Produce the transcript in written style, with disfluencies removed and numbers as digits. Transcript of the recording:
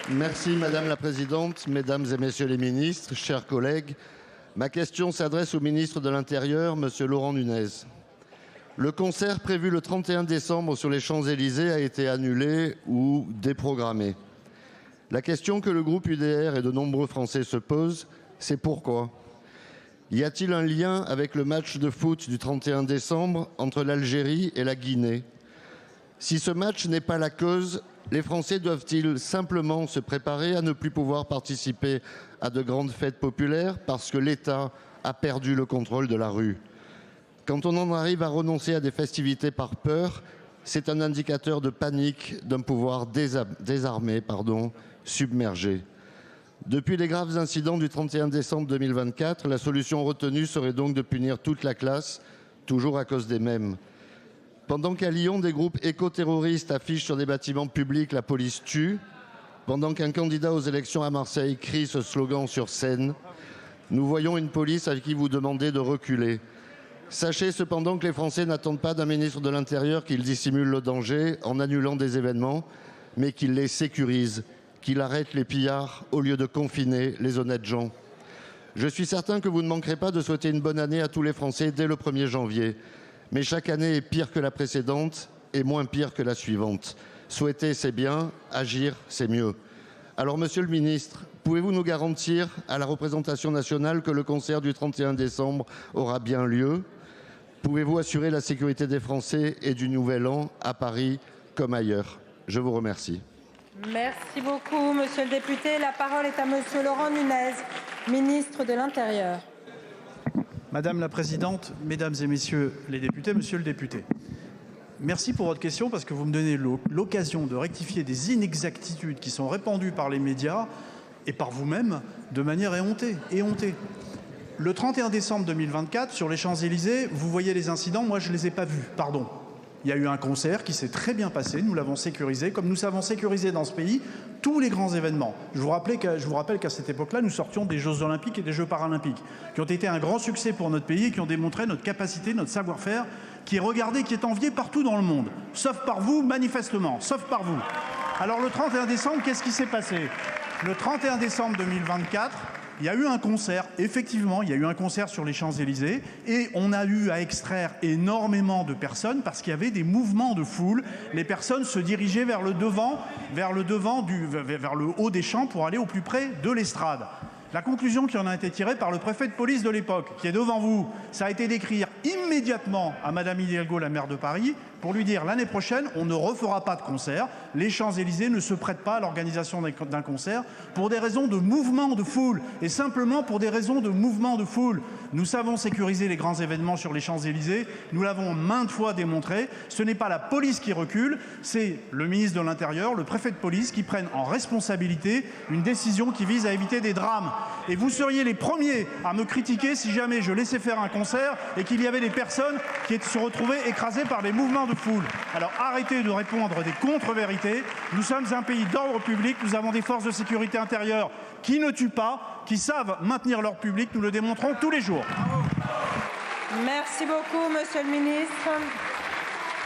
Merci Madame la Présidente, Mesdames et Messieurs les ministres, chers collègues. Ma question s'adresse au ministre de l'Intérieur, Monsieur Laurent Nunez. Le concert prévu le 31 décembre sur les Champs-Élysées a été annulé ou déprogrammé. La question que le groupe UDR et de nombreux Français se posent, c'est pourquoi ? Y a-t-il un lien avec le match de foot du 31 décembre entre l'Algérie et la Guinée ? Si ce match n'est pas la cause, les Français doivent-ils simplement se préparer à ne plus pouvoir participer à de grandes fêtes populaires parce que l'État a perdu le contrôle de la rue ? Quand on en arrive à renoncer à des festivités par peur, c'est un indicateur de panique d'un pouvoir désarmé, submergé. Depuis les graves incidents du 31 décembre 2024, la solution retenue serait donc de punir toute la classe, toujours à cause des mêmes. Pendant qu'à Lyon, des groupes éco-terroristes affichent sur des bâtiments publics « La police tue », pendant qu'un candidat aux élections à Marseille crie ce slogan sur scène, nous voyons une police à qui vous demandez de reculer. Sachez cependant que les Français n'attendent pas d'un ministre de l'Intérieur qu'il dissimule le danger en annulant des événements, mais qu'il les sécurise, qu'il arrête les pillards au lieu de confiner les honnêtes gens. Je suis certain que vous ne manquerez pas de souhaiter une bonne année à tous les Français dès le 1er janvier. Mais chaque année est pire que la précédente et moins pire que la suivante. Souhaiter, c'est bien, agir, c'est mieux. Alors, Monsieur le Ministre, pouvez-vous nous garantir à la représentation nationale que le concert du 31 décembre aura bien lieu ? Pouvez-vous assurer la sécurité des Français et du Nouvel An à Paris comme ailleurs ? Je vous remercie. Merci beaucoup, Monsieur le député. La parole est à Monsieur Laurent Nunez, ministre de l'Intérieur. Madame la Présidente, Mesdames et Messieurs les députés, Monsieur le député, merci pour votre question parce que vous me donnez l'occasion de rectifier des inexactitudes qui sont répandues par les médias et par vous-même de manière éhontée. Le 31 décembre 2024, sur les Champs-Élysées, vous voyez les incidents, moi je ne les ai pas vus, pardon. Il y a eu un concert qui s'est très bien passé, nous l'avons sécurisé, comme nous savons sécuriser dans ce pays tous les grands événements. Je vous rappelle qu'à cette époque-là, nous sortions des Jeux Olympiques et des Jeux Paralympiques, qui ont été un grand succès pour notre pays et qui ont démontré notre capacité, notre savoir-faire, qui est regardé, qui est envié partout dans le monde. Sauf par vous, manifestement, sauf par vous. Alors le 31 décembre, qu'est-ce qui s'est passé ? Le 31 décembre 2024, il y a eu un concert, effectivement, il y a eu un concert sur les Champs-Élysées et on a eu à extraire énormément de personnes parce qu'il y avait des mouvements de foule. Les personnes se dirigeaient vers le haut des champs pour aller au plus près de l'estrade. La conclusion qui en a été tirée par le préfet de police de l'époque, qui est devant vous, ça a été d'écrire immédiatement à Madame Hidalgo, la maire de Paris, pour lui dire l'année prochaine, on ne refera pas de concert. Les Champs-Élysées ne se prêtent pas à l'organisation d'un concert pour des raisons de mouvement de foule. Et simplement pour des raisons de mouvement de foule. Nous savons sécuriser les grands événements sur les Champs-Élysées. Nous l'avons maintes fois démontré. Ce n'est pas la police qui recule, c'est le ministre de l'Intérieur, le préfet de police qui prennent en responsabilité une décision qui vise à éviter des drames. Et vous seriez les premiers à me critiquer si jamais je laissais faire un concert et qu'il y avait des personnes qui se retrouvaient écrasées par des mouvements de foule. Alors arrêtez de répondre des contre-vérités. Nous sommes un pays d'ordre public, nous avons des forces de sécurité intérieure qui ne tuent pas, qui savent maintenir l'ordre public, nous le démontrons tous les jours. Merci beaucoup, Monsieur le Ministre.